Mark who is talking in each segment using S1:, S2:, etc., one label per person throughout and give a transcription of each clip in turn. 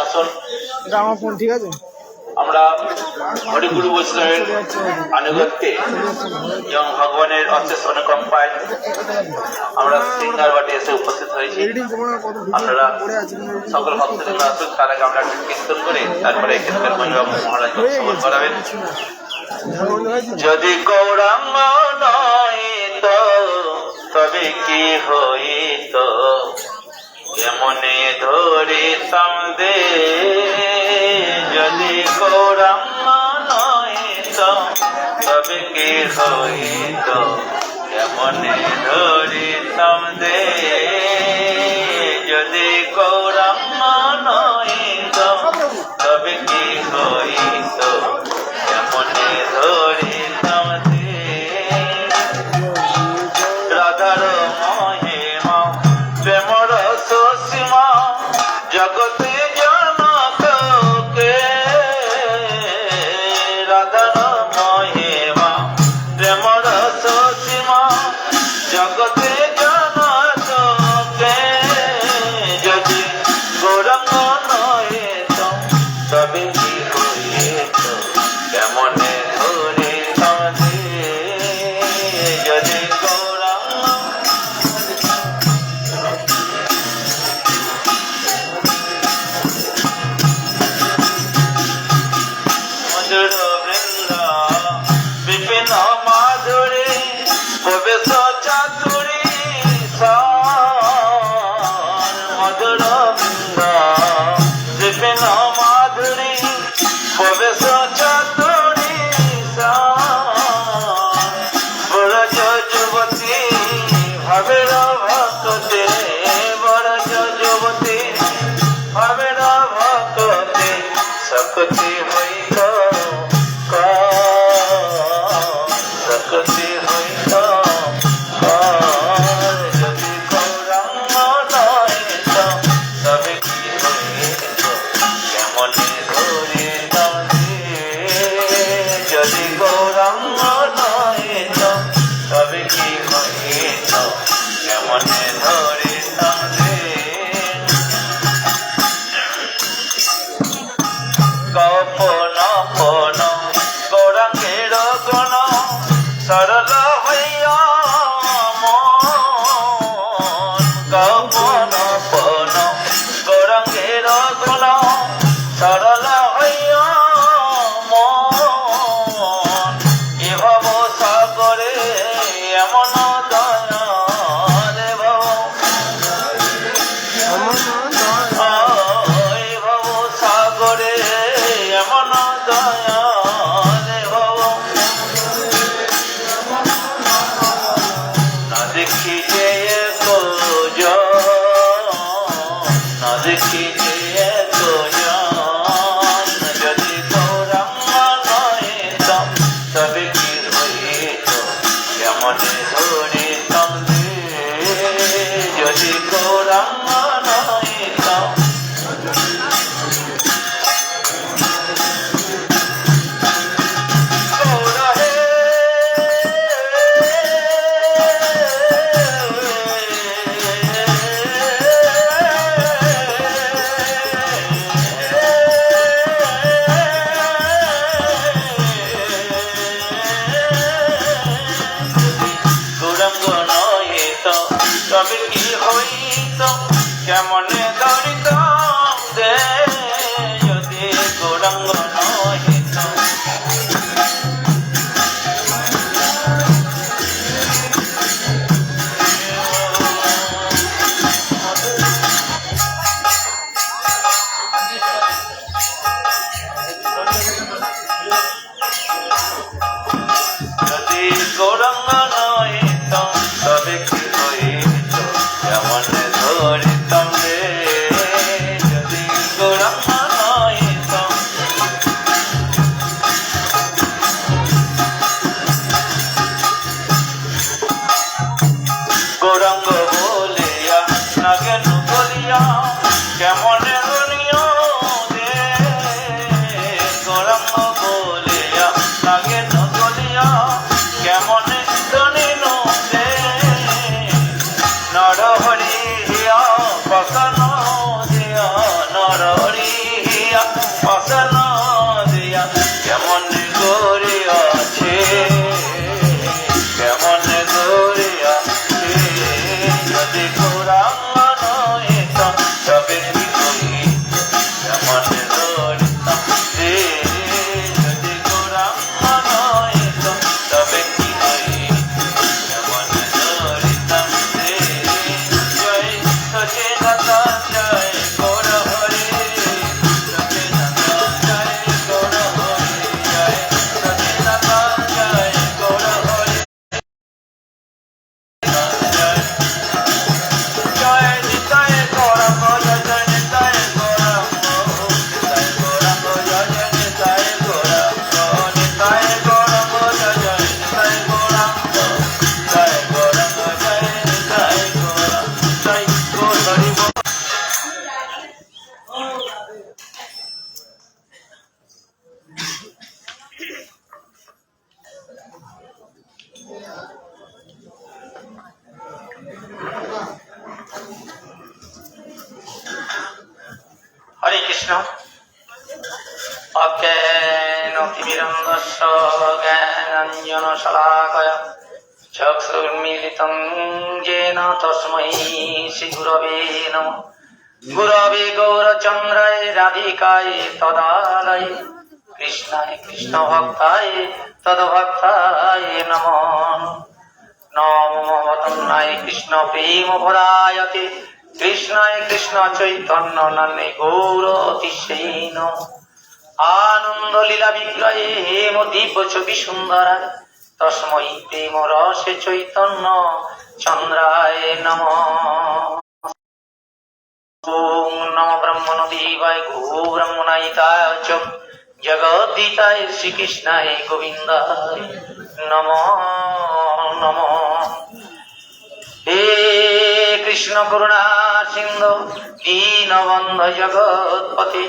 S1: আসন।
S2: এটা আমার ফোন, ঠিক আছে?
S1: আমরা হরিগুরু বৈষ্ণবের আনুগত্যে এবং ভগবানের অশেষ অনুকম্পায় আমরা সিঙ্গারবাটে এসে উপস্থিত হয়েছি। আপনারা সকল ভক্তদের আসুন, তার আগে আমরা কীর্তন করে তারপরে কীর্তন মহিমা মহারাজ শ্রবণ করাবেন। যদি গৌরাঙ্গ নহিত তবে কি হইত, কেমনে ধরিতাম দে। যদি গৌরাঙ্গ নহিত তবে কি হইত, কেমনে ধরিতাম দে। যদি গৌরাঙ্গ নহিত তবে কি হইত, কেমনে ধরিতাম দে। রাধার মহিমা প্রেমর সুসীমা জগতে জনকে। রাধার মহিমা প্রেমর সুসীমা জগতে জনকে। যদি গৌরাঙ্গ নহিত তবে কি হইত, কেমনে ধরিতাম দে। যদি গৌরাঙ্গ মধুর বৃন্দ বিপিন মাধুরী প্রবেশ চাতুরী মধুর বৃন্দ বিপিন মাধুরী প্রবেশ চাতুরী বরজ যুবতী ভাবের ভক্তে। বরজ যুবতী ভাবের ভক্তে শক্তি হইত শক্তি হইত। যদি গৌরাঙ্গ নহিত তবে কি হইত, কেমনে ধরিতাম দে। যদি গৌরাঙ্গ নহিত তবে কি হইত, কেমনে ধরিতাম দে। গোপন পন গৌরাঙ্গের গুণ সরল হইয়া মন। গোপন পন গৌরাঙ্গের গুণ সরল হইয়া মন। এ ভব সাগরে এমন দয়া রে ভব, ভব সাগরে এমন দয়া রে ভব। না দেখি যে কোজ, না দেখি যে কোজ। যদি গৌরাঙ্গ নহিত তবে কি হইত, কেমনে ধরিতাম দে। যদি গৌরাঙ্গ নহিত গৌরাঙ্গ নহিত তবে কি হইত, কেমনে ধরিতাম দে। যদি গৌরাঙ্গ নহিত যদি গৌরাঙ্গ নহিত তবে কি হইত, কেমনে ধরিতাম দে। যদি গৌরাঙ্গ নহিত গৌরাঙ্গ বলিয়া নাগেন বলিয়া কেমনে ধরিও দে। গৌরাঙ্গ বলিয়া নাগেন বলিয়া কেমনে ধরিল দে। নরহরি হিয়া পকন দিয়া নরহরি কৃষ্ণ অজ্ঞানতিমিরন্ধস্য জ্ঞানাঞ্জনশলাকয়া চক্ষুর্মিলিতং येन তস্मै শ্রীগুরবে নমঃ। গুরবে গৌরচন্দ্রায় রাধিকায় তদালয়ে কৃষ্ণায় কৃষ্ণভক্তায় তদ্ভক্তায় নমঃ। নমঃ কৃষ্ণ প্রেম ভরায়তে কৃষ্ণায় কৃষ্ণ চৈতন্য নামে গৌরতিশে নমঃ। আনন্দ লীলা বিগ্রহে হেম দিব্য ছবি সুন্দরায় তস্मै প্রেম রসে চৈতন্য চন্দ্রায় নমঃ। ওম নমো ব্রহ্মণদেবায় গো ব্রহ্মণায়িতায় চ জগদ্ধিতায় শ্রীকৃষ্ণায় গোবিন্দায় নমো নমঃ। হে কৃষ্ণ করুণা সিন্ধু দীনবন্ধু জগৎপতে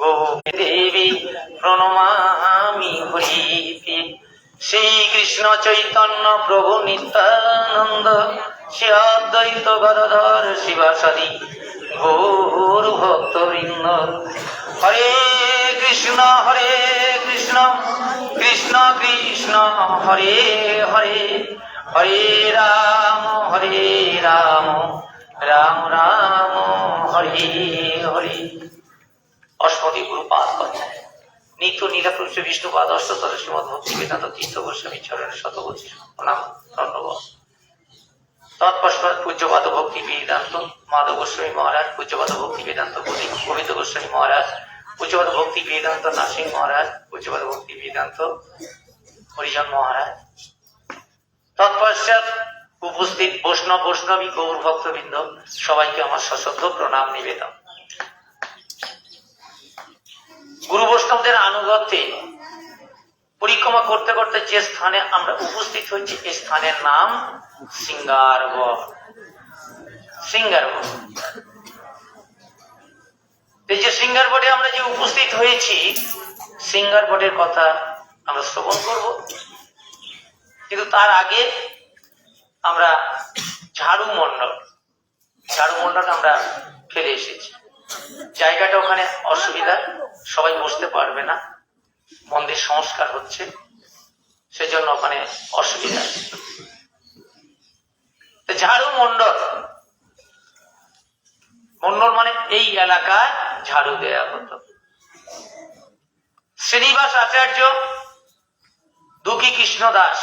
S1: গোদেবী প্রণমামি হরিতে। শ্রীকৃষ্ণ চৈতন্য প্রভু নিত্যানন্দ শ্রী অদ্বৈত গদাধর শিবাসাদি গৌর ভক্তবৃন্দ। হরে কৃষ্ণ কৃষ্ণ কৃষ্ণ হরে হরে হরে রাম রাম রাম হরে হরে। অষ্টপদী গুরুপাদ কথায় নিত্য নীলাপুরুষ বিষ্ণুপাদ অষ্টতর শ্রীমদ ভক্তি বেদান্ত তীর্থ গোস্বামী চরণের শতবর্ষী প্রণাম ধন্যবাদ। তৎপশ্চাৎ পূজ্যপাদ ভক্তি বেদান্ত মাধব গোস্বামী মহারাজ, পূজ্যপাদ ভক্তি বেদান্ত গোবিন্দ গোস্বামী মহারাজ, পূজ্যপাদ ভক্তি বেদান্ত নাসিং মহারাজ, পূজ্যপাদ ভক্তি বেদান্ত হরিজন মহারাজ। তৎপশ্চাৎ উপস্থিত বৈষ্ণবী গৌর ভক্তবৃন্দ সবাইকে আমার সশ্রদ্ধ প্রণাম নিবেদন। গুরু বৈষ্ণবদের আনুগত্যে পরিক্রমা করতে করতে যে স্থানে আমরা উপস্থিত হয়েছি এই স্থানের নাম সিঙ্গারবট। এই যে সিঙ্গারবটে আমরা যে উপস্থিত হয়েছি, সিঙ্গারবটের কথা আমরা শ্রবণ করব, কিন্তু তার আগে আমরা ঝাড়ু মন্ডল আমরা ফেলে এসেছি। জায়গাটা ওখানে অসুবিধা, সবাই বসতে পারবে না, মন্দির সংস্কার হচ্ছে, সেজন্য ওখানে অসুবিধা। ঝাড়ু মন্ডল মানে এই এলাকায় ঝাড়ু দেয়া হতো। শ্রীনিবাস আচার্য, দুঃখী কৃষ্ণ দাস,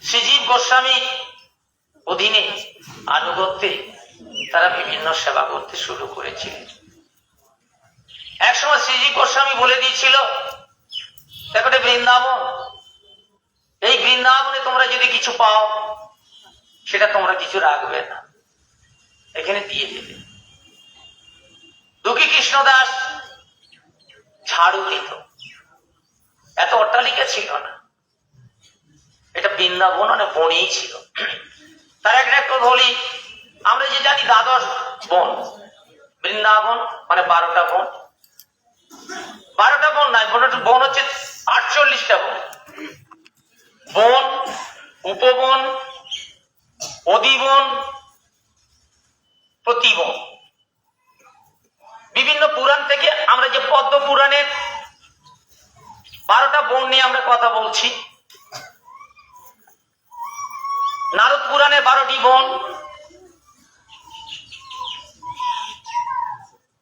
S1: শ্রীজীব গোস্বামী অধীনে আনুগত্যে তারা বিভিন্ন সেবা করতে শুরু করেছিলেন। একসময় শ্রীজীব গোস্বামী বলে দিয়েছিল, দেখো বৃন্দাবন, এই বৃন্দাবনে তোমরা যদি কিছু পাও সেটা তোমরা কিছু রাখবে না, এখানে দিয়ে দেবে। দুঃখী কৃষ্ণ দাস ঝাড়ু দিত, এত অট্টালিকা ছিল না, এটা বৃন্দাবন মানে বনেই ছিল। তার একটা বলি, আমরা যে জানি দ্বাদশ বন, বৃন্দাবন মানে 12টা বন। 12টা বন নয়, বন হচ্ছে 48টা বন। বন, উপবন, অধিবন, প্রতিবন। বিভিন্ন পুরাণ থেকে আমরা যে পদ্ম পুরাণের 12টা বন নিয়ে আমরা কথা বলছি, নারদ পুরাণের 12টি বন,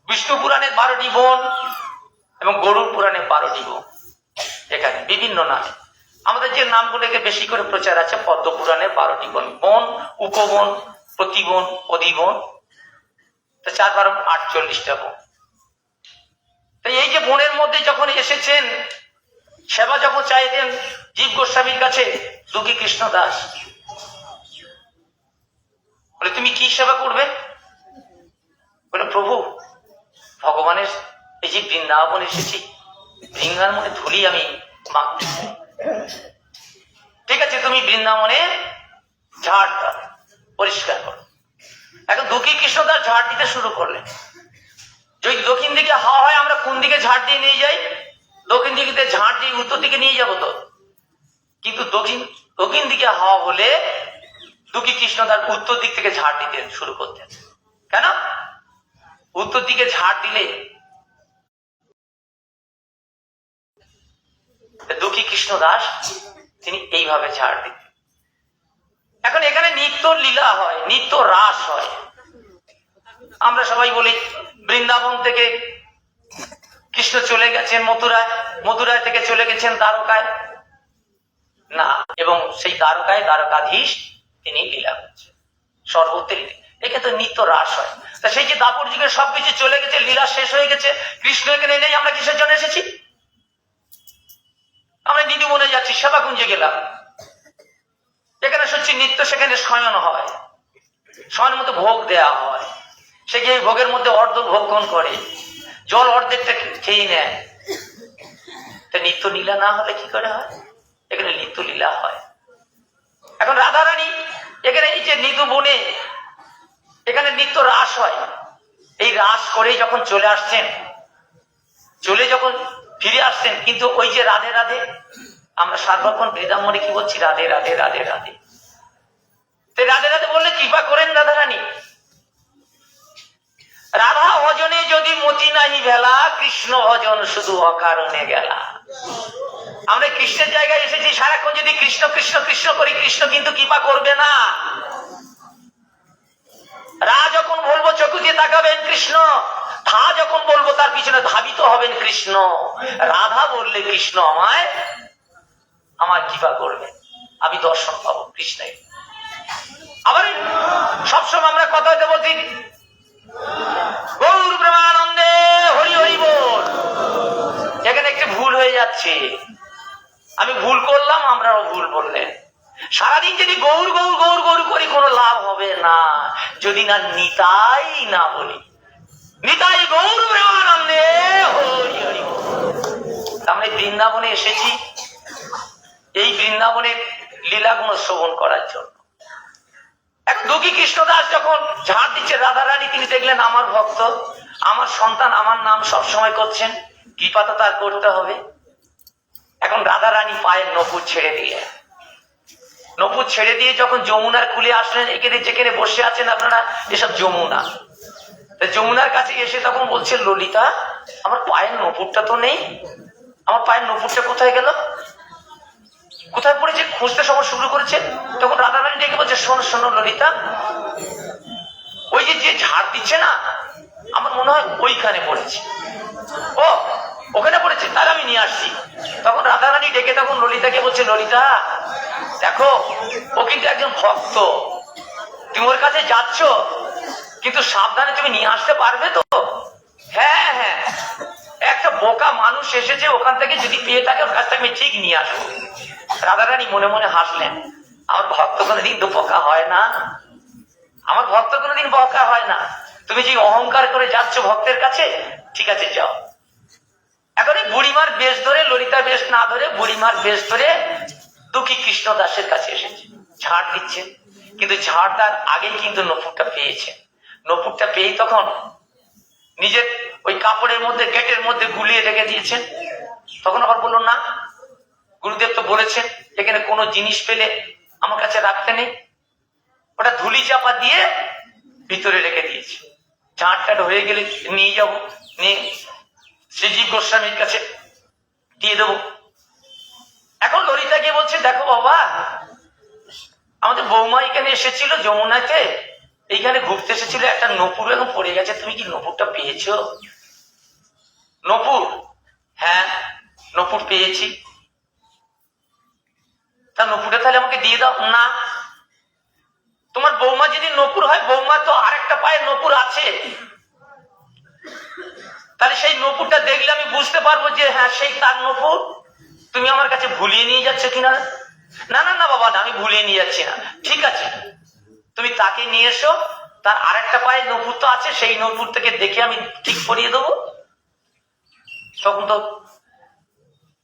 S1: বিষ্ণু পুরাণের 12টি বন এবং গরুড় পুরাণের 12টি বন। এখানে বিভিন্ন নামে আমাদের যে নামগুলোকে বেশি করে প্রচার আছে, পদ্ম পুরাণের 12টি বন, বন, উপবন, প্রতিবন, অধিবন, 4 × 48টা বন। এই যে বনের মধ্যে যখন এসেছেন, সেবা যখন চাইতেন জীব গোস্বামীর কাছে দুঃখী কৃষ্ণ দাস, বলে তুমি কি সেবা করবে? বলে প্রভু, ভগবানের এই যে বৃন্দাবন এসেছি, বৃন্দাবনে ধুলি আমি মাখতে চাই। ঠিক আছে, তুমি বৃন্দাবনে ঝাড় দাও, পরিষ্কার করো। এখন দুঃখী কৃষ্ণদাস ঝাড় দিতে শুরু করলেন। যদি দক্ষিণ দিকে হাওয়া হয়, আমরা কোন দিকে ঝাড় দিয়ে নিয়ে যাই? দক্ষিণ দিকে ঝাড় দিয়ে উত্তর দিকে নিয়ে যাবো তো, কিন্তু দক্ষিণ দিকে হাওয়া হলে দুঃখী কৃষ্ণদাস উত্তর দিক থেকে ঝাড় দিতে শুরু করতেন। কেন? উত্তর দিকে ঝাড় দিলে
S3: দুঃখী কৃষ্ণ দাস তিনি এইভাবে ঝাড় দিতেন। এখন এখানে নিত্য লীলা হয়, নিত্য রাস হয়। আমরা সবাই বলি বৃন্দাবন থেকে কৃষ্ণ চলে গেছেন মথুরায়, মথুরায় থেকে চলে গেছেন দ্বারকায়, না, এবং সেই দ্বারকায় দ্বারকাধীশ তিনি লীলা করছেন সর্বত্র। এখানে তো নিত্য রাস হয়। তা সেই যে দাপর যুগের সবকিছু চলে গেছে, লীলা শেষ হয়ে গেছে, কৃষ্ণ এখানে নেই, আমরা কিসের জন্য এসেছি? আমরা নিধুবনে যাচ্ছি, সেবাকুঞ্জে গেলাম, এখানে সত্যি নিত্য সেখানে শয়ন হয়, শয়নের মতো ভোগ দেয়া হয়, সে গিয়ে ভোগের মধ্যে অর্ধ ভক্ষণ করে, জল অর্ধেকটা খেয়ে নেয়। তা নিত্য লীলা না হলে কি করে হয়? এখানে নিত্য লীলা হয়। এখন রাধারানী এখানে এই যে নিধু বনে এখানে নিত্য রাস হয়, এই রাস করে যখন চলে আসছেন, চলে যখন ফিরে আসছেন, কিন্তু ওই যে রাধে রাধে, আমরা সার্বক্ষণ বৃন্দাবনে কি বলছি? রাধে রাধে রাধে রাধে। রাধে রাধে বললে কৃপা করেন রাধারানী। রাধা ভজনে যদি মতি নাহি ভেলা, কৃষ্ণ ভজন শুধু অকারণে গেলা। আমরা কৃষ্ণের জায়গায় এসেছি, সারাক্ষণ যদি কৃষ্ণ কৃষ্ণ কৃষ্ণ করি, কৃষ্ণ কিন্তু কৃপা করবে না। রা যখন বলবো চোখ দিয়ে তাকাবেন কৃষ্ণ, ধা যখন বলবো তার পিছনে ধাবিত হবেন কৃষ্ণ। রাধা বললে কৃষ্ণ আমার কৃপা করবে, আমি দর্শন পাবো কৃষ্ণের। আবার সবসময় আমরা কথা হতে বলছি গৌর প্রেমানন্দে হরি হরি বল। এখানে একটু ভুল হয়ে যাচ্ছে, আমি ভুল করলাম, আমরাও ভুল বললেন। সারাদিন যদি গৌর গৌর গৌর গৌর করি কোনো লাভ হবে না, যদি না নিতাই না বলি, নিতাই গৌর প্রেমানন্দে হরি হরি বল। আমরা বৃন্দাবনে এসেছি এই বৃন্দাবনের লীলাগুলো শ্রবণ করার জন্য। এক দুঃখী কৃষ্ণদাস যখন ঝাড় দিচ্ছে রাধারানী, তিনি দেখলেন আমার ভক্ত, আমার সন্তান আমার নাম সবসময় করছেন, কৃপা তো তার করতে হবে। এখন রাধারানী পায়ের নপুর ছেড়ে দিয়ে যখন যমুনার কুলে আসলেন, এখানে যেখানে বসে আছেন আপনারা, এসব যমুনা, যমুনার কাছে এসে তখন বলছেন ললিতা আমার পায়ের নপুরটা তো নেই, আমার পায়ের নপুরটা কোথায় গেল, কোথায় পড়েছে, খুঁজতে সবার শুরু করেছে। তখন রাধারানী ডেকে বলছে শোনো শোনো ললিতা, ওই যে ঝাড় দিচ্ছে না, আমার মনে হয় ওইখানে পড়েছে। ও ওখানে পড়েছে, তাহলে আমি নিয়ে আসছি। তখন রাধারানী ডেকে তখন ললিতাকে বলছে ললিতা দেখো ও কিন্তু একজন ভক্ত, তুমি ওর কাছে যাচ্ছ, কিন্তু সাবধানে তুমি নিয়ে আসতে পারবে তো? হ্যাঁ হ্যাঁ, একটা বোকা মানুষ এসেছে, ওখান থেকে যদি পেয়ে থাকে ওর কাছ থেকে আমি ঠিক নিয়ে আসবো। রাধারানী মনে মনে হাসলেন, আমার ভক্ত কোনোদিন তো বোকা হয় না, আমার ভক্ত কোনোদিন বোকা হয় না। তুমি যে অহংকার করে যাচ্ছ ভক্তের কাছে, ঠিক আছে যাও। এখন এই বুড়িমার বেশ ধরে, ললিতা বেশ না ধরে, বুড়িমার বেশ ধরে দুঃখী কৃষ্ণ দাসের কাছে এসেছে, ঝাড় দিচ্ছেন। কিন্তু ঝাড় দেওয়ার আগেই কিন্তু নপুরটা পেয়েছেন। নপুরটা পেয়েই তখন নিজের ওই কাপড়ের মধ্যে গেটের মধ্যে গুলিয়ে রেখে দিয়েছেন। তখন আবার বললো না, গুরুদেব তো বলেছেন এখানে কোনো জিনিস পেলে আমার কাছে রাখতে নেই, ওটা ধুলি চাপা দিয়ে ভিতরে রেখে দিয়েছে। ঝাঁটটাট হয়ে গেলে নিয়ে যাবো, নিয়ে শ্রীজীব গোস্বামীর কাছে দিয়ে দেবো। এখন ললিতা গিয়ে বলছে দেখো বাবা, আমাদের বৌমা এখানে এসেছিল যমুনাতে, এইখানে ঘুরতে এসেছিল, একটা নপুর এখন পড়ে গেছে, তুমি কি নপুরটা পেয়েছো? নপুর? হ্যাঁ নপুর পেয়েছি। তা নপুরটা তাহলে আমাকে দিয়ে দাও। না, তোমার বৌমা যদি নপুর হয়, বৌমা তো আরেকটা পায়ে নপুর আছে, তাহলে সেই নপুরটা দেখলে আমি বুঝতে পারবো যে হ্যাঁ সেই তার নপুর। তুমি আমার কাছে ভুলিয়ে নিয়ে যাচ্ছ কিনা? না না না বাবা, না আমি ভুলিয়ে নিয়ে যাচ্ছি না। ঠিক আছে, তুমি তাকে নিয়ে এসো, তার আরেকটা পায়ে নপুর তো আছে, সেই নপুর থেকে দেখে আমি ঠিক করিয়ে দেবো। তখন তো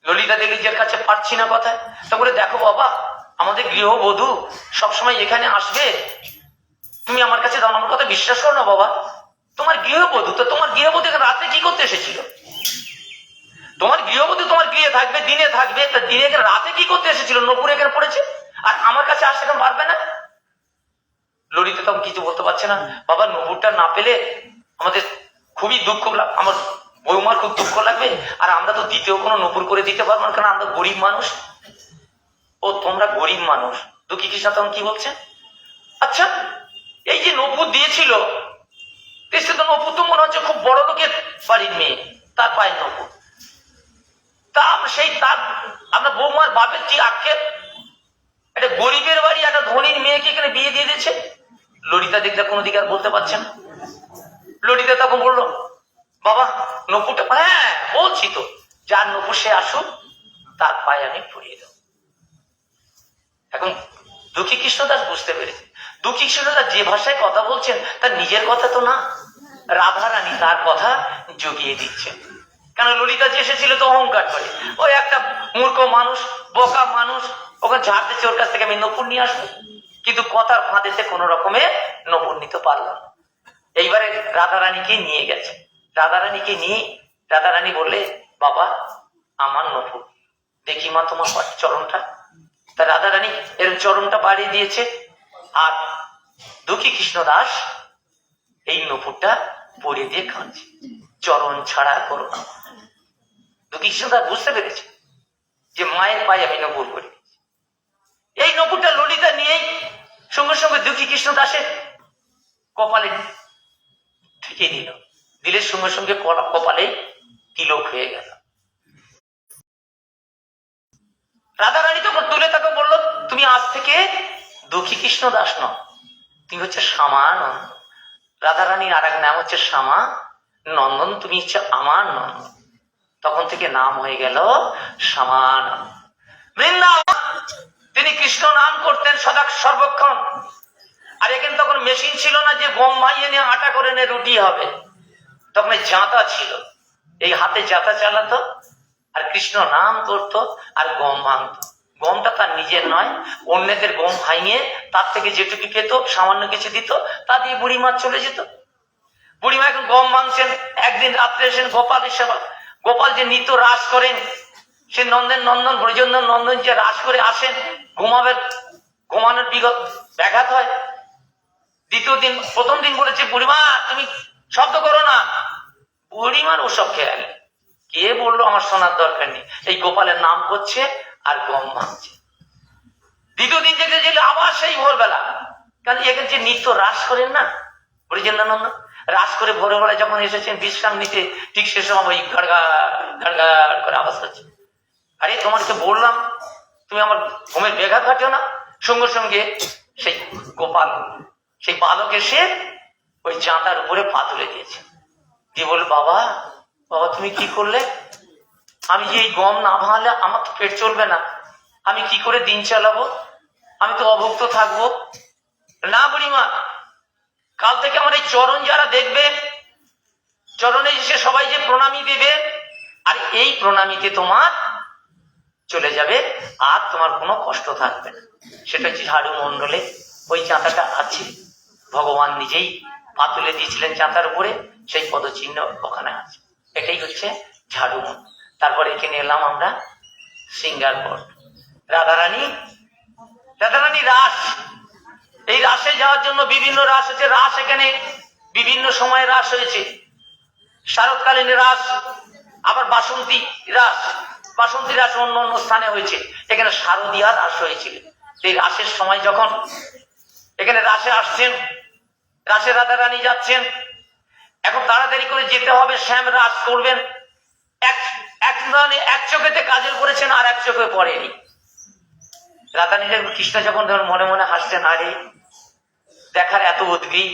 S3: ললিতা দেবীর কাছে পারছি না কথায়, তো বলে দেখো বাবা, আমাদের গৃহবধূ সবসময় এখানে আসবে, তুমি আমার কাছে দাও, আমার কথা বিশ্বাস করো না বাবা, তোমার গৃহবধূ তো, তোমার গৃহবধূ রাতে কি করতে এসেছিল? তোমার গৃহবধূ তোমার গৃহে থাকবে, দিনে থাকবে, তা দিনে রাতে কি করতে এসেছিল? নপুর এখানে পড়েছে, আর আমার কাছে আসতে এখন পারবে না। ললিতা তখন কিছু বলতে পারছে না। বাবা নপুরটা না পেলে আমাদের খুবই দুঃখ, আমার বৌমার খুব দুঃখ লাগবে, আর আমরা তো দ্বিতীয় কোনো নপুর করে দিতে পারবো না, কারণ আমরা গরিব মানুষ। ও তোমরা গরিব মানুষ। দুঃখী কৃষ্ণ তখন কি বলছেন, আচ্ছা এই যে নপুর দিয়েছিল, নপুর তো মনে হচ্ছে খুব বড় লোকের বাড়ির মেয়ে, তার পায়ের নপুর, তা সেই তার আমরা বৌমার বাপের কি আক্ষেপ, একটা গরিবের বাড়ি একটা ধনীর মেয়েকে এখানে বিয়ে দিয়ে দিয়েছে। ললিতা দেখলে কোনো দিকে আর বলতে পারছে না। ললিতা তখন বললো, বাবা নপুরটা, হ্যাঁ বলছি তো, যার নপুর সে আসুক, তার পায়ে আমি পরিয়ে দেব। এখন দুঃখী কৃষ্ণদাস বুঝতে পেরেছে, দুঃখী কৃষ্ণদাস যে ভাষায় কথা বলছেন তার নিজের কথা তো না, রাধারানী তার কথা জুগিয়ে দিচ্ছেন। কারণ ললিতা যে এসেছিল তো অহংকার করে, ওই একটা মূর্খ মানুষ, বোকা মানুষ, ওখানে ঝাড়তেছে, ওর কাছ থেকে আমি নপুর নিয়ে আসবো, কিন্তু কথার ফাঁদেতে কোনো রকমে নপুর নিতে পারলাম। এইবারে রাধারানীকে নিয়ে গেছে, রাধারানীকে নিয়ে রাধারানী বললে, বাবা আমার নপুর দেখি মা তোমার চরণটা। তা রাধারানী এর চরণটা বাড়িয়ে দিয়েছে, আর দুঃখী কৃষ্ণদাস এই নপুরটা পরিয়ে দিয়ে কাঁদছে, চরণ ছাড়া করো না। দুঃখী কৃষ্ণদাস বুঝতে পেরেছে যে মায়ের পায়ে আমি নপুর করে দিয়েছি। এই নপুরটা ললিতা নিয়েই সঙ্গে সঙ্গে দুঃখী কৃষ্ণদাসের কপালে ঠেকে দিল, দিলের সঙ্গে সঙ্গে কপালে তিলক হয়ে গেল। রাধারানী তখন তুলে তাকে বললো, তুমি আজ থেকে দুঃখী কৃষ্ণ দাস নও, তুমি হচ্ছে শ্যামা নন্দন। রাধারানীর আর এক নাম হচ্ছে শ্যামা নন্দন, তুমি হচ্ছে আমার নন্দন। তখন থেকে নাম হয়ে গেল শ্যামা নন্দন। বৃন্দাবন তিনি কৃষ্ণ নাম করতেন সদা সর্বক্ষণ। আর এখানে তখন মেশিন ছিল না যে গম ভাইয়ে নিয়ে আটা করে নিয়ে রুটি হবে, তখন জাঁতা ছিল, এই হাতে জাঁতা চালাতো আর কৃষ্ণ নাম করতো আর গম ভাঙতো। গমটা তার নিজের নয়, অন্যদের গম ভাঙিয়ে তার থেকে যেটুকু পেত সামান্য কিছু দিত, তা দিয়ে বুড়িমা চলে যেত। বুড়িমা এখন গম ভাঙছেন, একদিন রাত্রে এসেন গোপালের সেবা, গোপাল যে নিত্য রাস করেন, সে নন্দন নন্দন ব্রজেন্দ্র নন্দন যে রাস করে আসেন, ঘুমানোর বিগত ব্যাঘাত হয়। দ্বিতীয় দিন, প্রথম দিন বলেছে বুড়িমা তুমি শব্দ করো না, বুড়িমার ওসব খেয়াল, কে বললো আমার শোনার দরকার নেই, এই গোপালের নাম করছে আর গম ভাঙছে। দ্বিতীয় দিন যেতে গেলে আবার সেই ভোরবেলা, কারণ এখানে যে নিত্য রাস করেন না ব্রজেন্দ্রানন্দ, রাস করে ভোরবেলায় যখন এসেছেন বিশ্রাম নিতে, ঠিক সে সময় ওই গাড় করে আওয়াজ হচ্ছে, আরে তোমাকে বললাম তুমি আমার ঘুমের ব্যাঘাত ঘাটিও না। সঙ্গে সঙ্গে সেই গোপাল, সেই বালক এসে ওই চাঁদার উপরে পা তুলে দিয়েছে, দিয়ে বলল, বাবা বাবা তুমি কি করলে, আমি যে এই গম না ভাঙলে আমার তো পেট চলবে না, আমি কি করে দিন চালাবো, আমি তো অভুক্ত থাকবো না। বুড়িমা কাল থেকে আমার এই চরণ যারা দেখবে, চরণে এসে সবাই যে প্রণামী দেবে, আর এই প্রণামীতে তোমার চলে যাবে, আর তোমার কোনো কষ্ট থাকবে না। সেটা হচ্ছে ঝাড়ু মণ্ডলে ওই চাঁতাটা আছে, ভগবান নিজেই পা তুলে দিয়েছিলেন চাঁতার উপরে, সেই পদচিহ্ন ওখানে আছে, এটাই হচ্ছে ঝাড়ু মণ্ডল। তারপরে এখানে এলাম আমরা সিঙ্গারপট। রাধারানী রাস, এই রাসে যাওয়ার জন্য বিভিন্ন রাস হচ্ছে, রাস এখানে বিভিন্ন সময়ে রাস হয়েছে, শারৎকালীন রাস, আবার বাসন্তী রাস, বাসন্তী রাস অন্য অন্য স্থানে হয়েছে, এখানে শারদীয়া রাস হয়েছিল। এই রাসের সময় যখন এখানে রাসে আসছেন, রাসে রাধারানী যাচ্ছেন, এখন তাড়াতাড়ি করে যেতে হবে, শ্যাম রাস করবেন, এক চোখেতে কাজল করেছেন আর এক চোখে পড়েনি। রাধারানী কৃষ্ণ যখন মনে মনে হাসছেন, আরে দেখার এত উদ্গ্রীব,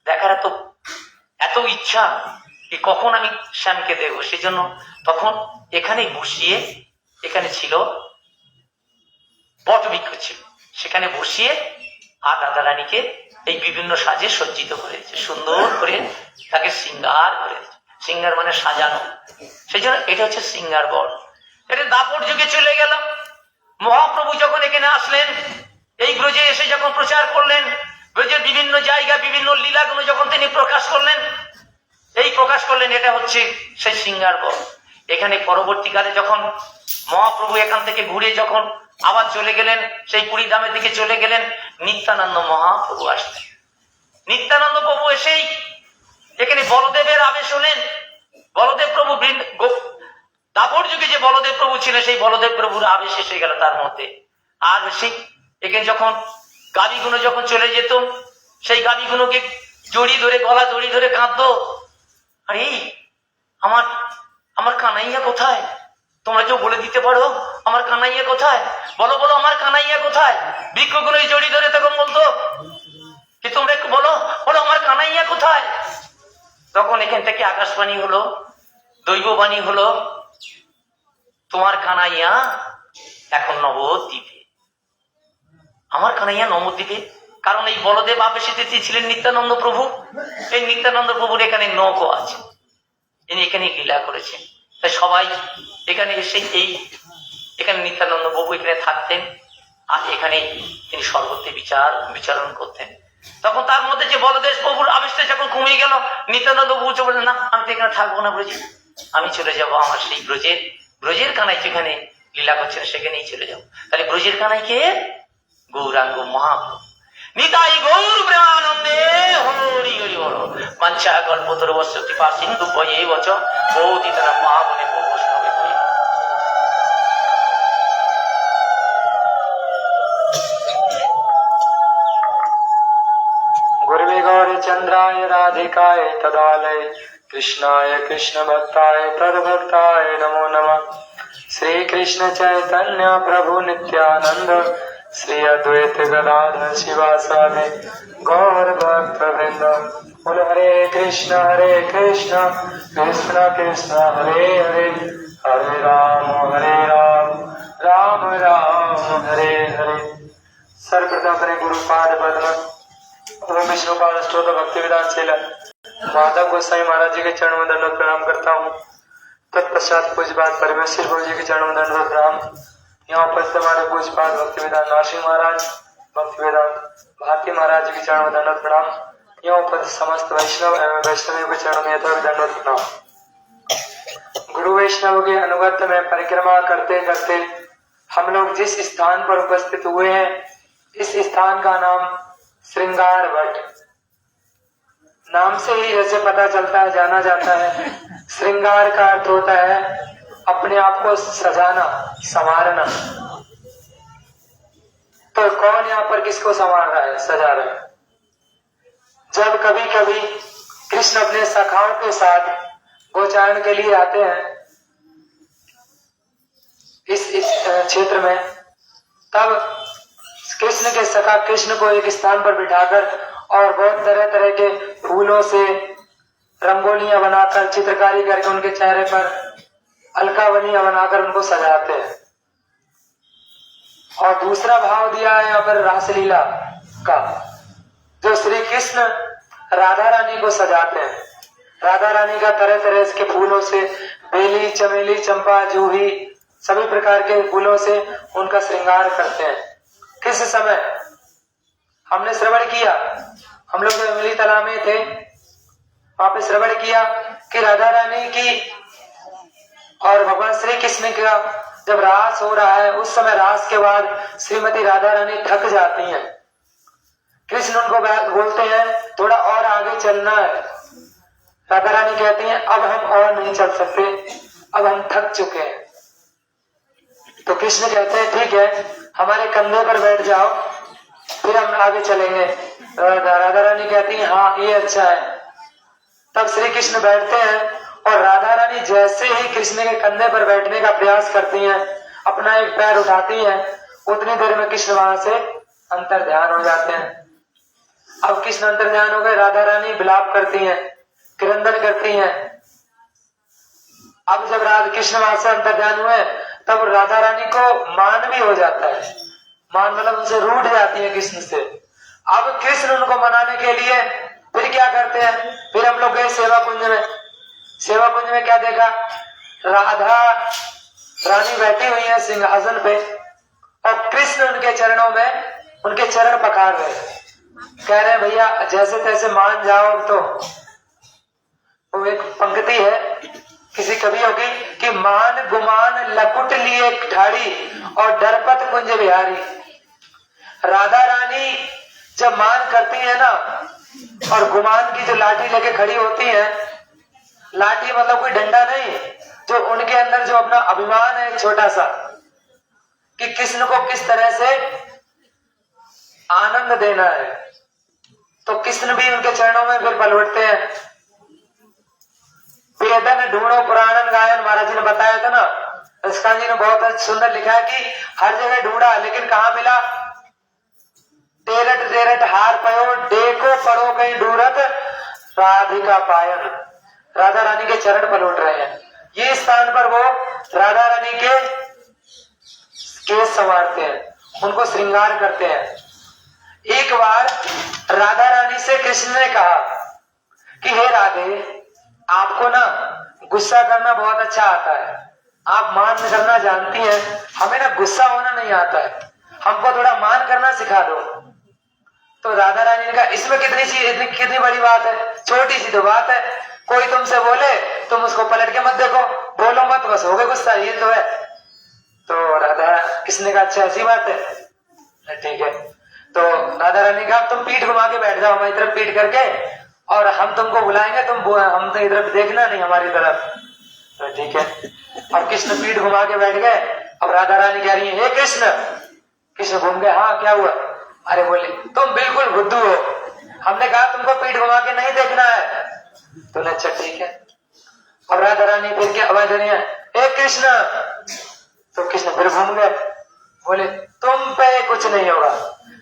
S3: দেখার এত ইচ্ছা, কখন আমি শ্যামকে দেখবো, সেই জন্য তখন এখানেই বসিয়ে, এখানে ছিল বটবৃক্ষ ছিল, সেখানে বসিয়ে আর রাধারানীকে এই বিভিন্ন সাজে সজ্জিত করেছে, সুন্দর করে তাকে শৃঙ্গার করেছে। শৃঙ্গার মানে সাজানো, সেই জন্য এটা হচ্ছে শৃঙ্গার বর। এটা দাপর যুগে চলে গেল। মহাপ্রভু যখন এখানে আসলেন, এই ব্রজে এসে যখন প্রচার করলেন, ব্রজের বিভিন্ন জায়গা বিভিন্ন লীলাগুলো যখন তিনি প্রকাশ করলেন, এটা হচ্ছে সেই শৃঙ্গার বর। এখানে পরবর্তীকালে যখন মহাপ্রভু এখান থেকে ঘুরে যখন আবার চলে গেলেন, সেই পুরীধামের দিকে চলে গেলেন, নিত্যানন্দ মহাপ্রভু আসলেন। নিত্যানন্দ প্রভু এসেই এখানে বলদেবের আবেশ হলেন, বলদেব প্রভু দাপর যুগে যে বলদেব প্রভু ছিলেন সেই বলদেব প্রভুর আবেশ এসে গেল তার মধ্যে। আর সেই এখানে যখন গাভীগুলো যখন চলে যেত সেই গাভীগুলোকে জড়িয়ে ধরে গলা জড়িয়ে ধরে কাঁদতো, আরে আমার আমার কানাইয়া কোথায়? তোমরা কেউ বলে দিতে পারো আমার কানাইয়া কোথায়? বলো বলো আমার কানাইয়া কোথায়? বৃক্ষগুলো জড়িয়ে ধরে তখন বলতো কি তোমরা একটু বলো বলো আমার কানাইয়া কোথায়? তখন এখান থেকে আকাশবাণী হলো, দৈববাণী হলো, তোমার কানাইয়া এখন নবদ্বীপে। আমার কানাইয়া নবদ্বীপে, কারণ এই বলদেব আবেশিতে ছিলেন নিত্যানন্দ প্রভু। এই নিত্যানন্দ প্রভুর এখানে নৌকো আছে, ইনি এখানে লীলা করেছেন। তাই সবাই এখানে এসে এখানে নিত্যানন্দ প্রভু এখানে থাকতেন, আর এখানে তিনি সর্বত্র বিচারণ করতেন। তখন তার মধ্যে যে বলদেব প্রভুর আবেশটা যখন কমে গেল, নিত্যানন্দ প্রভু বললেন না আমি তো এখানে থাকবো না ব্রজে, আমি চলে যাব আমার সেই ব্রজের কানাই যেখানে লীলা করছেন সেখানেই চলে যাবো। তাহলে ব্রজের কানাই কে? গৌরাঙ্গ মহাপ্রভু। নিতাই গৌর প্রেমানন্দে হরি হরি হর। বাঞ্ছা কল্পতরুশ্চ কৃপা সিন্ধু ভয়েবচ পতিতানাং পাবনেভ্যো বৈষ্ণবেভ্যো।
S4: गुरुवे गौरचंद्राय राधिकाय तदालय कृष्णाय कृष्ण भक्ताय तद्भक्ताय नमो नमः। श्री कृष्ण चैतन्य प्रभु नित्यानंद श्री अद्वैत गदाधर शिवासादि गौर भक्त वृंद। बोल हरे कृष्ण कृष्ण कृष्ण हरे हरे, हरे राम राम राम हरे हरे। सर्वप्रथम अपने गुरुपाद पद्म विष्णुपाद स्तोत्र भक्ति विधान शीला माधव गोसाई महाराज जी के चरणों में दंडवत प्रणाम करता हूँ। तत्पश्चात पूज्यपाद परमेश्वर गुरु जी के चरणों में दंडवत प्रणाम। यहाँ उपस्थित हमारे पूज्यपाद भक्ति विधान नरसिंह महाराज, भक्ति वेदांत भारती महाराज जी के चरणों में दंडवत प्रणाम। यहाँ उपस्थित समस्त वैष्णव एवं वैष्णवियों के चरणों में यथावत दंडवत प्रणाम। गुरु वैष्णव के अनुगत्य में परिक्रमा करते करते हम लोग जिस स्थान पर उपस्थित हुए हैं, इस स्थान का नाम श्रृंगार वट। नाम से ही जैसे पता चलता है, जाना जाता है, श्रृंगार का अर्थ होता है अपने आप को सजाना, संवारना। तो कौन यहाँ पर किसको संवार रहा है, सजा रहा है? जब कभी कभी कृष्ण अपने सखाओं के साथ गोचारण के लिए आते हैं इस क्षेत्र में, तब कृष्ण के सखा कृष्ण को एक स्थान पर बिठाकर और बहुत तरह तरह के फूलों से रंगोलियां बनाकर, चित्रकारी करके उनके चेहरे पर अलकावलियां बनाकर उनको सजाते हैं। और दूसरा भाव दिया है यहाँ पर रासलीला का, जो श्री कृष्ण राधा रानी को सजाते हैं। राधा रानी का तरह तरह के फूलों से, बेली, चमेली, चंपा, जूही, सभी प्रकार के फूलों से उनका श्रृंगार करते हैं। किस समय हमने श्रवण किया, हम लोग इमली तालाब में थे, वहां पे श्रवण किया कि राधा रानी की और भगवान श्री कृष्ण का जब रास हो रहा है, उस समय रास के बाद श्रीमती राधा रानी थक जाती हैं। कृष्ण उनको बोलते हैं थोड़ा और आगे चलना है। राधा रानी कहती हैं अब हम और नहीं चल सकते, अब हम थक चुके हैं। तो कृष्ण कहते हैं ठीक है, हमारे कंधे पर बैठ जाओ, फिर हम आगे चलेंगे। राधा रानी कहती है हाँ ये अच्छा है। तब श्री कृष्ण बैठते हैं और राधा रानी जैसे ही कृष्ण के कंधे पर बैठने का प्रयास करती हैं, अपना एक पैर उठाती हैं, उतनी देर में कृष्ण वहां से अंतर ध्यान हो जाते हैं। अब कृष्ण अंतर ध्यान हो गए, राधा रानी विलाप करती हैं, क्रंदन करती हैं। अब जब राधा कृष्ण वहां से अंतर ध्यान हुए, तब राधा रानी को मान भी हो जाता है, मान मतलब उनसे रूठ जाती है कृष्ण से। अब कृष्ण उनको मनाने के लिए फिर क्या करते हैं, फिर हम लोग गए सेवा कुंज में। सेवा कुंज में क्या देखा, राधा रानी बैठी हुई है सिंहासन पे और कृष्ण उनके चरणों में उनके चरण पखार रहे, कह रहे हैं भैया जैसे तैसे मान जाओ। तो वो एक पंक्ति है किसी कवियों की कि मान गुमान लकुट लिए ठाड़ी और डरपत कुंज बिहारी। राधा रानी जब मान करती है ना, और गुमान की जो लाठी लेके खड़ी होती है, लाठी मतलब कोई डंडा नहीं, जो उनके अंदर जो अपना अभिमान है छोटा सा, कि कृष्ण को किस तरह से आनंद देना है, तो कृष्ण भी उनके चरणों में फिर पलटते हैं। वेदन ढूंढो पुराणन गायन, महाराज जी ने बताया था ना, इसका जी ने बहुत सुंदर लिखा है कि हर जगह ढूंढा लेकिन कहां मिला? तेरठ तेरठ हार पयो देखो पड़ो कहीं ढूंढत राधिका पायन। राधा रानी के चरण पर लौट रहे हैं, ये स्थान पर वो राधा रानी के केस संवारते हैं, उनको श्रृंगार करते हैं। एक बार राधा रानी से कृष्ण ने कहा कि हे राधे, आपको ना गुस्सा करना बहुत अच्छा आता है, आप मान करना जानती हैं, हमें ना गुस्सा होना नहीं आता है, हमको थोड़ा मान करना सिखा दो। तो राधा रानी ने कहा इसमें कितनी बड़ी बात है, छोटी सी तो बात है, कोई तुमसे बोले तुम उसको पलट के मत देखो, बोलो मत, बस हो गए गुस्सा, ये तो है। तो राधा किसने कहा अच्छा ऐसी बात है, ठीक है। तो राधा रानी कहा तुम पीठ घुमा के बैठ जाओ हमारी तरफ पीठ करके, और हम तुमको बुलाएंगे, हम तो इधर देखना नहीं हमारी तरफ, तो ठीक है। और कृष्ण पीठ घुमा के बैठ गए। अब राधा रानी कह रही है हे कृष्ण। कृष्ण घूम गए, हाँ क्या हुआ? अरे बोले तुम बिल्कुल बुद्धू हो, हमने कहा तुमको पीठ घुमा के नहीं देखना है। तो अच्छा ठीक है। अब राधा रानी फिर क्या आवाज रही है हे कृष्ण। तो कृष्ण फिर घूम गए, बोले तुम पे कुछ नहीं होगा,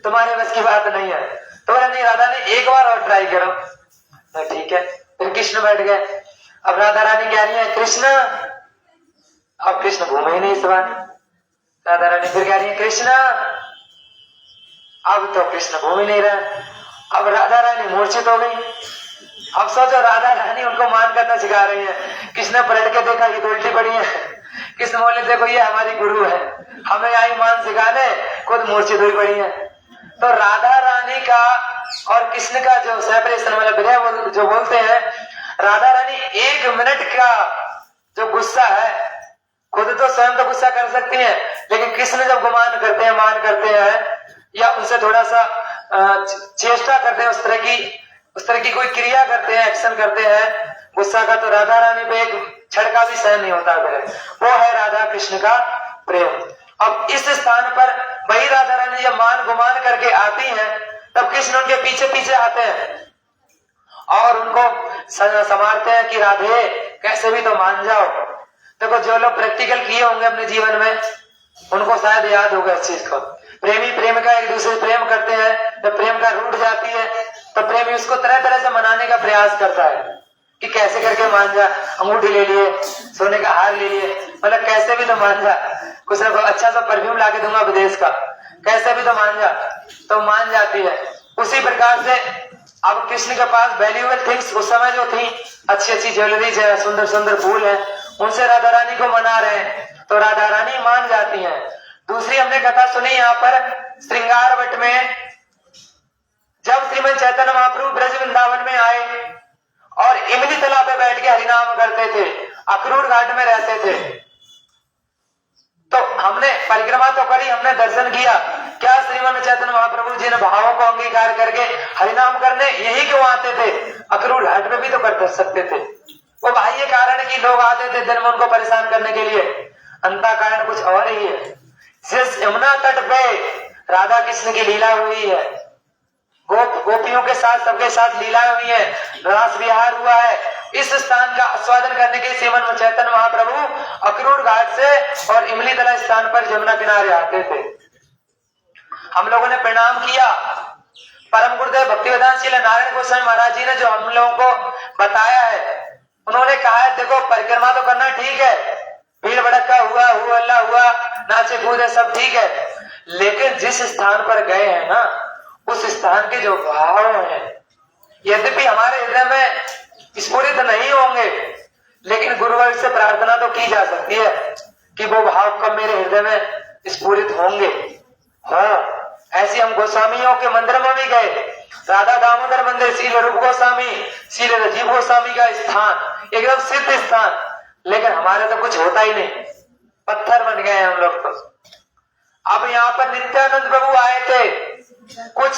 S4: तुम्हारे बस की बात नहीं है। तो बोला नहीं राधा ने एक बार और ट्राई करो, तो ठीक है। फिर कृष्ण बैठ गए। अब राधा रानी कह रही है कृष्ण, अब कृष्ण घूमे ही नहीं इस बार। राधा रानी फिर कह रही है कृष्ण, अब तो कृष्ण घूम ही नहीं रहे। अब राधा रानी मूर्छित हो गई। अब सोचो राधा रानी उनको मान करना सिखा रही है, कृष्ण पलट के देखा ये तो उल्टी पड़ी है। कृष्ण बोले देखो ये हमारी गुरु है, हमें आई मान सिखाने, खुद मूर्छित हुई पड़ी है। तो राधा रानी का और कृष्ण का जो सेपरेशन वाला विरह जो बोलते हैं, राधा रानी 1 मिनट का जो गुस्सा है, खुद तो स्वयं तो गुस्सा कर सकती है, लेकिन कृष्ण जब गुमान करते हैं, मान करते हैं, या उनसे थोड़ा सा चेष्टा करते हैं, उस तरह की कोई क्रिया करते हैं, एक्शन करते हैं गुस्सा का, तो राधा रानी पे एक क्षण का भी सहन नहीं होता है। वो है राधा कृष्ण का प्रेम। अब इस स्थान पर वही राधा रानी जब मान गुमान करके आती हैं, तब कृष्ण उनके पीछे पीछे आते हैं और उनको संवारते हैं कि राधे कैसे भी तो मान जाओ। देखो जो लोग प्रैक्टिकल किए होंगे अपने जीवन में, उनको शायद याद होगा इस चीज को। प्रेमी प्रेम का एक दूसरे से प्रेम करते हैं, जब प्रेम का रूठ जाती है तो प्रेमी उसको तरह तरह से मनाने का प्रयास करता है कि कैसे करके मान जा, अंगूठी ले लिए, सोने का हार ले लिए, मतलब कैसे भी तो मान जा, कुछ ना कुछ अच्छा सा परफ्यूम ला के दूंगा विदेश का, कैसे भी तो मान जा, तो मान जाती है। उसी प्रकार से अब कृष्ण के पास वैल्यूएबल थिंग्स उस समय जो थी, अच्छी अच्छी ज्वेलरीज है, सुंदर सुंदर फूल है, उनसे राधा रानी को मना रहे हैं, तो राधा रानी मान जाती हैं। दूसरी हमने कथा सुनी यहाँ पर श्रृंगार वट में, जब श्रीमद चैतन्य महाप्रभु ब्रज वृंदावन में आए और इमली तालाब पे बैठ के हरिनाम करते थे, अखरूट घाट में रहते थे, तो हमने परिक्रमा तो करी, हमने दर्शन किया, क्या श्रीमद चैतन्य महाप्रभु जी ने भावों को अंगीकार करके हरिनाम करने यही क्यों आते थे? अखरूट घाट में भी तो कर सकते थे। वो बाह्य कारण कि लोग आते थे दिन में उनको परेशान करने के लिए, अंता कारण कुछ और ही है। जिस यमुना तट पे राधा कृष्ण की लीला हुई है, गोपियों के साथ सबके साथ लीलाएं हुई है, रास विहार हुआ है, इस स्थान का आस्वादन करने के श्रीमद चैतन्य महाप्रभु अखरूट घाट से और इमली तला स्थान पर यमुना किनारे आते थे। हम लोगों ने प्रणाम किया। परम गुरुदेव भक्तिवेदांत श्री नारायण गोस्वामी महाराज जी ने जो हम लोगों को बताया है, उन्होंने कहा है देखो परिक्रमा तो करना ठीक है, भीड़ भड़का हुआ, हल्ला हुआ, नाचे कूदे सब ठीक है, लेकिन जिस स्थान पर गए हैं ना, उस स्थान के जो भाव हैं, यद्यपि हमारे हृदय में स्फुरित नहीं होंगे, लेकिन गुरुवर से प्रार्थना तो की जा सकती है कि वो भाव कब मेरे हृदय में स्फुरित होंगे। हाँ, ऐसे हम गोस्वामियों के मंदिर में भी गए, राधा दामोदर मंदिर, श्री रूप गोस्वामी, श्री राजीव गोस्वामी का स्थान, एकदम सिद्ध स्थान, लेकिन हमारे तो कुछ होता ही नहीं, पत्थर बन गए हम लोग तो। अब यहाँ पर नित्यानंद प्रभु आए थे, कुछ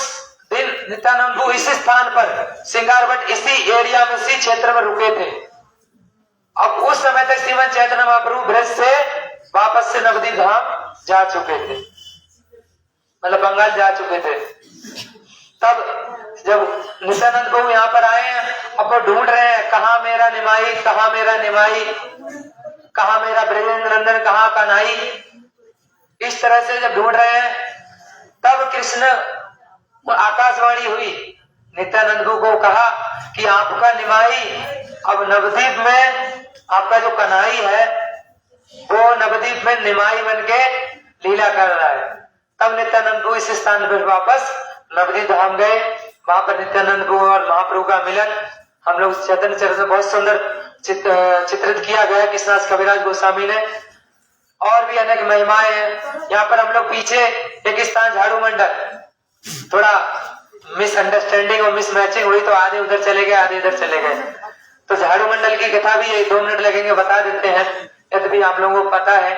S4: दिन नित्यानंद प्रभु इसी स्थान पर श्रृंगारवट इसी एरिया में, इसी क्षेत्र में रुके थे। उस समय तक श्रीमद चैतन्य महाप्रभु ब्रज से वापस से नवद्वीप धाम जा चुके थे, मतलब बंगाल जा चुके थे। तब जब नित्यानंद प्रभु यहाँ पर आए हैं, अब वो ढूंढ रहे हैं कहाँ मेरा निमाई, कहाँ मेरा निमाई, कहाँ मेरा ब्रजेंद्र नंदन, कहाँ कन्हई। इस तरह से जब ढूंढ रहे हैं तब कृष्ण को आकाशवाणी हुई, नित्यानंद को कहा कि आपका निमाई अब नवद्वीप में, आपका जो कन्हई है वो नवद्वीप में निमाई बन के लीला कर रहा है। तब नित्यानंद को इस स्थान पर वापस नवद्वीप धाम गए। वहां पर नित्यानंद को और महाप्रभु का मिलन हम लोग चैतन्य चरित्र में बहुत सुंदर चित्रित किया गया कृष्णदास कविराज गोस्वामी ने। और भी अनेक महिमाएं हैं। यहाँ पर हम लोग पीछे एक स्थान झाड़ू मंडल, थोड़ा मिसअंडरस्टैंडिंग और मिसमैचिंग हुई तो आधे उधर चले गए, आधे इधर चले गए। तो झाड़ू मंडल की कथा भी 2 मिनट लगेंगे, बता देते हैं, यद्यपि आप लोगों को पता है।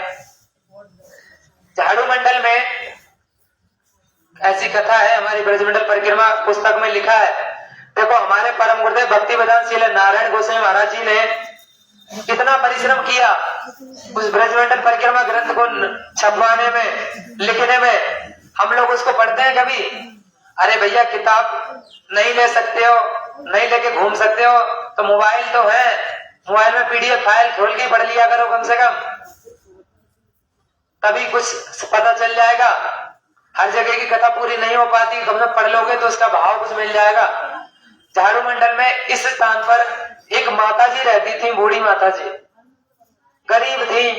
S4: झाड़ू मंडल में ऐसी कथा है, हमारी ब्रजमंडल परिक्रमा पुस्तक में लिखा है। देखो, हमारे परम गुरुदेव भक्ति वेदांत श्री नारायण गोस्वामी महाराज जी ने कितना परिश्रम किया उस ब्रजमंडल परिक्रमा ग्रंथ को छपवाने में, लिखने में। हम लोग उसको पढ़ते हैं कभी, अरे भैया किताब नहीं ले सकते हो, नहीं लेके घूम सकते हो तो मोबाइल तो है, मोबाइल में पीडीएफ फाइल खोल के पढ़ लिया करो कम से कम, तभी कुछ पता चल जाएगा। हर जगह की कथा पूरी नहीं हो पाती, कम से कम पढ़ लोगे तो उसका भाव कुछ मिल जाएगा। झाड़ू मंडल में इस स्थान पर एक माता जी रहती थी, बूढ़ी माता जी, गरीब थी।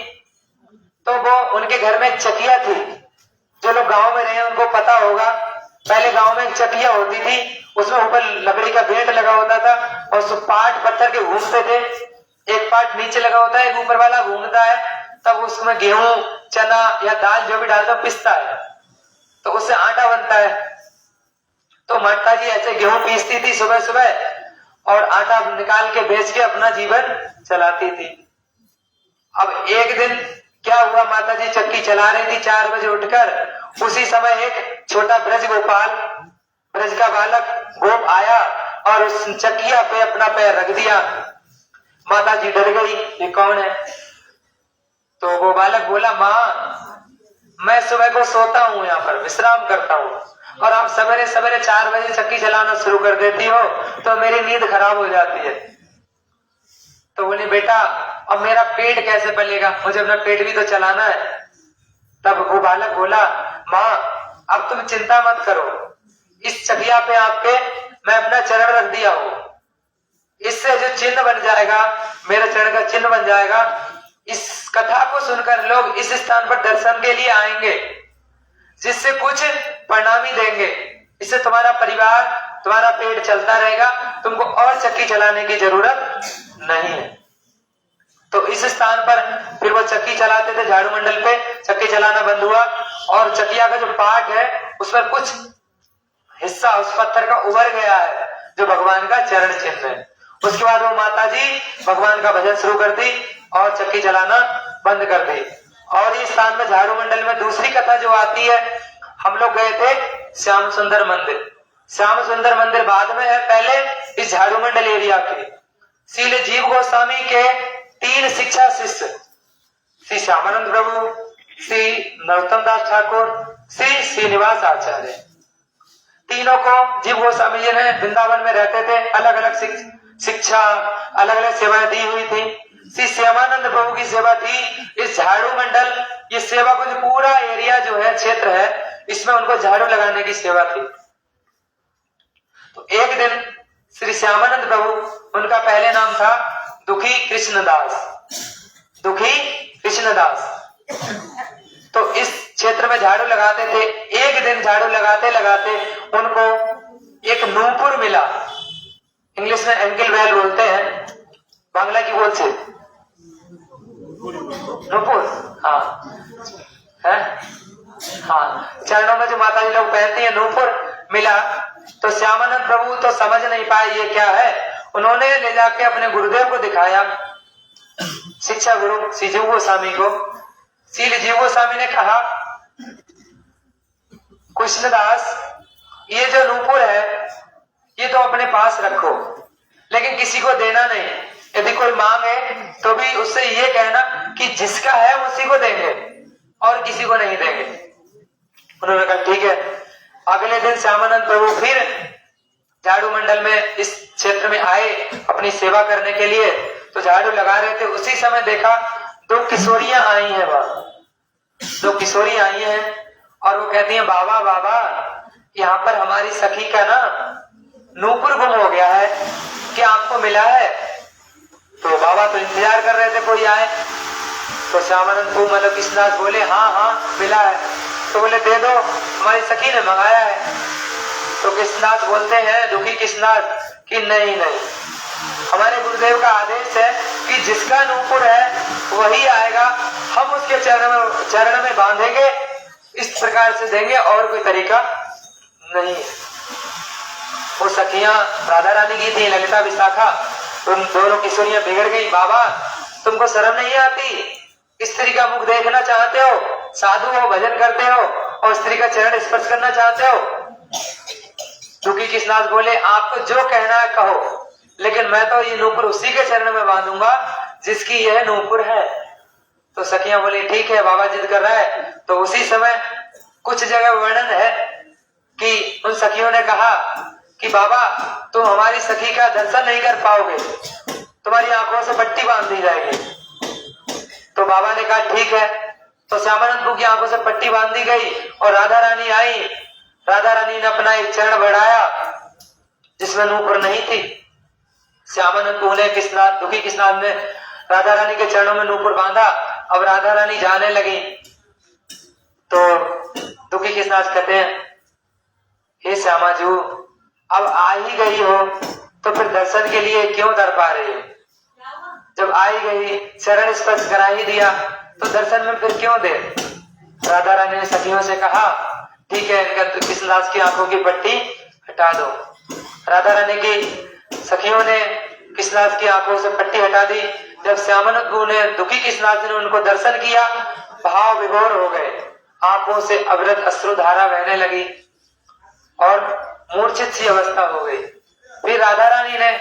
S4: तो वो, उनके घर में एक चकिया थी। जो लोग गांव में रहे उनको पता होगा, पहले गांव में एक चकिया होती थी, उसमें ऊपर लकड़ी का बेंट लगा होता था और उस पाट पत्थर के घूमते थे। एक पाट नीचे लगा होता है, एक ऊपर वाला घूमता है, तब उसमें गेहूं, चना या दाल जो भी डालता पिसता है तो उससे आटा बनता है। तो माता जी ऐसे गेहूं पीसती थी सुबह सुबह और आटा निकाल के बेच के अपना जीवन चलाती थी। अब एक दिन क्या हुआ, माता जी चक्की चला रही थी 4 बजे उठकर। उसी समय एक छोटा ब्रज गोपाल, ब्रज का बालक गोप आया और उस चक्किया पे अपना पैर रख दिया। माता जी डर गई, ये कौन है? तो वो बालक बोला, माँ मैं सुबह को सोता हूँ, यहाँ पर विश्राम करता हूँ, और आप सवेरे सवेरे 4 बजे चक्की चलाना शुरू कर देती हो तो मेरी नींद खराब हो जाती है। तो बोले, बेटा अब मेरा पेट कैसे पलेगा, मुझे अपना पेट भी तो चलाना है। तब वो बालक बोला, माँ अब तुम चिंता मत करो, इस चकिया पे आपके मैं अपना चरण रख दिया हूँ, इससे जो चिन्ह बन जाएगा, मेरे चरण का चिन्ह बन जाएगा। इस कथा को सुनकर लोग इस स्थान पर दर्शन के लिए आएंगे, जिससे कुछ प्रणामी देंगे। इससे तुम्हारा परिवार, तुम्हारा पेट चलता रहेगा, तुमको और चक्की चलाने की जरूरत नहीं है। तो इस स्थान पर फिर वो चक्की चलाते थे, झाड़ू मंडल पे चक्की चलाना बंद हुआ और चकिया का जो पार्ट है उस पर कुछ हिस्सा उस पत्थर का उभर गया है, जो भगवान का चरण चिन्ह है। उसके बाद वो माता जी भगवान का भजन शुरू कर दी और चक्की चलाना बंद कर दी। और इस स्थान में झाड़ू मंडल में दूसरी कथा जो आती है, हम लोग गए थे श्याम सुंदर मंदिर। श्याम सुंदर मंदिर बाद में है, पहले इस झाड़ू मंडल एरिया के श्री जीव गोस्वामी के 3 शिक्षा शिष्य, श्री श्यामानंद प्रभु, श्री नरोत्तम दास ठाकुर, श्री श्रीनिवास आचार्य, तीनों को जीव गोस्वामी जी ने वृंदावन में रहते थे, अलग अलग शिक्षा, अलग अलग सेवाएं दी हुई थी। श्री श्यामानंद प्रभु की सेवा थी इस झाड़ू मंडल, ये सेवा को जो पूरा एरिया जो है, क्षेत्र है, इसमें उनको झाड़ू लगाने की सेवा थी। तो एक दिन श्री श्यामानंद प्रभु, उनका पहले नाम था दुखी कृष्णदास, दुखी कृष्णदास, तो इस क्षेत्र में झाड़ू लगाते थे। एक दिन झाड़ू लगाते लगाते उनको एक नूपुर मिला, इंग्लिश में एंकल बेल बोलते हैं, बांग्ला की बोल से नूपुर, हाँ है, हाँ, चरणों में जो माता जी लोग पहनती है नूपुर मिला। तो श्यामानंद प्रभु तो समझ नहीं पाए ये क्या है, उन्होंने ले जाके अपने गुरुदेव को दिखाया, शिक्षा गुरु श्री जीव गोस्वामी को। श्री जीव गोस्वामी ने कहा, कृष्णदास ये जो नूपुर है ये तो अपने पास रखो, लेकिन किसी को देना नहीं, यदि कोई मांगे तो भी उससे ये कहना कि जिसका है उसी को देंगे और किसी को नहीं देंगे। उन्होंने कहा ठीक है। अगले दिन श्यामानंद प्रभु फिर झाड़ू मंडल में इस क्षेत्र में आए अपनी सेवा करने के लिए। तो झाड़ू लगा रहे थे, उसी समय देखा 2 किशोरियां आई हैं वहां। 2 किशोरियां आई हैं और वो कहती हैं बाबा बाबा यहाँ पर हमारी सखी का ना नूपुर गुम हो गया है, क्या आपको मिला है? तो बाबा तो इंतजार कर रहे थे कोई आए। तो श्यामानंद को मतलब कृष्णदास बोले हाँ हाँ मिला है। तो बोले दे दो, हमारी सखी ने मंगाया है। तो कृष्णदास बोलते हैं, दुखी कृष्णदास, कि नहीं नहीं, हमारे गुरुदेव का आदेश है कि जिसका नूपुर है वही आएगा, हम उसके चरण में बांधेंगे, इस प्रकार से देंगे और कोई तरीका नहीं। वो सखियां राधा रानी की थी, ललिता विशाखा, उन दोनों किशोरियां बिगड़ गई। बाबा तुमको शर्म नहीं आती? स्त्री का मुख देखना चाहते हो, साधु हो, भजन करते हो और स्त्री का चरण स्पर्श करना चाहते हो? दुखी कृष्णदास बोले आपको जो कहना है कहो, लेकिन मैं तो ये नूपुर उसी के चरण में बांधूंगा जिसकी यह नूपुर है। तो सखियां बोली ठीक है, बाबा जिद कर रहा है। तो उसी समय कुछ जगह वर्णन है कि उन सखियों ने कहा कि बाबा तुम हमारी सखी का दर्शन नहीं कर पाओगे, तुम्हारी आंखों से पट्टी बांध दी जाएगी। तो बाबा ने कहा ठीक है। तो श्यामानंद प्रभु की आंखों से पट्टी बांध दी गई और राधा रानी आई। राधा रानी ने अपना एक चरण बढ़ाया जिसमें नूपुर नहीं थी। श्यामानंद प्रभु ने कृष्णनाथ, दुखी कृष्णनाथ ने राधा रानी के चरणों में नूपुर बांधा। अब राधा रानी जाने लगी तो दुखी कृष्णनाथ कहते हैं हे श्यामाजू, अब आ ही गई हो तो फिर दर्शन के लिए क्यों दर पा रही हो? जब आई गई, चरण स्पर्श करा ही दिया तो दर्शन में फिर क्यों दे? राधा रानी ने सखियों से कहा ठीक है, इनका कृष्णदास की आंखों की पट्टी हटा दो। राधा रानी की सखियों ने कृष्णदास की आंखों से पट्टी हटा दी। जब श्यामानंद प्रभु ने, दुखी कृष्णदास ने उनको दर्शन किया, भाव विभोर हो गए, आंखों से अविरत अश्रुधारा बहने लगी और मूर्छित सी अवस्था हो गई। फिर राधा रानी ने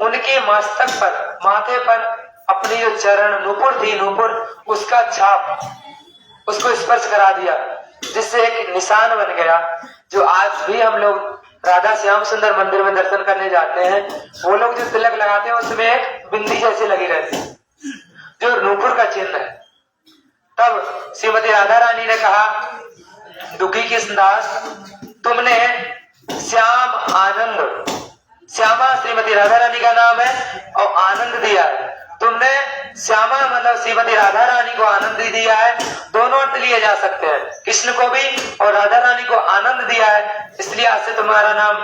S4: उनके मस्तक पर, माथे पर अपनी जो चरण नूपुर थी, नूपुर उसका छाप, उसको स्पर्श करा दिया, जिससे एक निशान बन गया। जो आज भी हम लोग राधा श्याम सुंदर मंदिर में दर्शन करने जाते हैं, वो लोग जो तिलक लगाते हैं उसमें एक बिंदी जैसी लगी रहती है, जो नूपुर का चिन्ह है। तब श्रीमती राधा रानी ने कहा दुखी कृष्णदास, तुमने श्याम आनंद, श्यामा श्रीमती राधा रानी का नाम है और आनंद दिया है, तुमने श्यामा मतलब श्रीमती राधा रानी को आनंद दिया है। दोनों अर्थ लिए जा सकते हैं, कृष्ण को भी और राधा रानी को आनंद दिया है, इसलिए आज से तुम्हारा नाम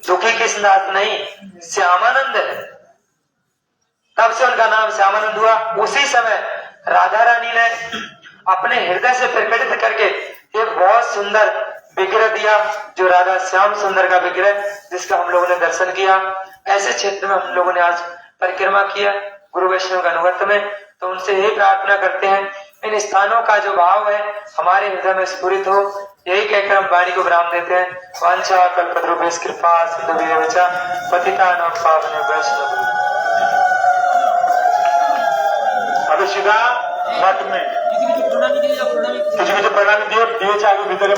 S4: दुखी कृष्णदास नहीं श्यामानंद है। तब से उनका नाम श्यामानंद हुआ। उसी समय राधा रानी ने अपने हृदय से प्रकटित करके एक बहुत सुंदर विग्रह दिया, जो राधा श्याम सुंदर का विग्रह, जिसका हम लोगों ने दर्शन किया। ऐसे क्षेत्र में हम लोगों ने आज परिक्रमा किया गुरु वैष्णव के अनुगत्य में। तो उनसे यही प्रार्थना करते हैं इन स्थानों का जो भाव है हमारे हृदय में स्फुरित हो। यही कहकर हम वाणी को विराम देते हैं। वांछा कल्पद्रुभ्यश्च कृपा सिंधुभ्यो च पतितानां पावनेभ्यो वैष्णवेभ्यो।
S5: अब सीधा मठ में किसी को प्रणामी दिए, दिए आगे भीतर